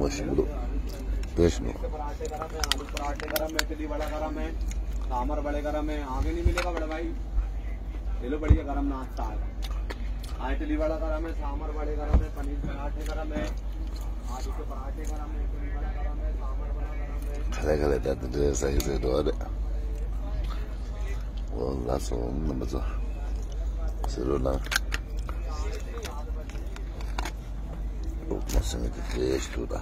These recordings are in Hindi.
맛있고 बेचनो पराठे गरम है, आलू पराठे गरम है, इडली बड़ा गरम है, सांभर बड़े गरम है। आगे नहीं मिलेगा बड़े भाई, ले लो बढ़िया गरम नाश्ता है। इडली बड़ा गरम है, सांभर बड़े गरम है, पनीर पराठे गरम है, आलू के पराठे गरम है, इडली बड़ा गरम है, सांभर बड़ा गरम है। खाले दादरे सही से दोरे वो लासो नमज़ सिरोना वो मसंग के फ्रेश टूटा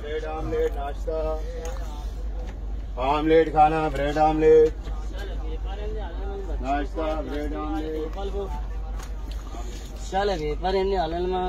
ब्रेड आमलेट नाश्ता आमलेट खाना ब्रेड आमलेट नाश्ता ब्रेड आमलेट चले पेपर इन्हें हालल में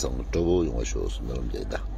从周有我说是那种简单。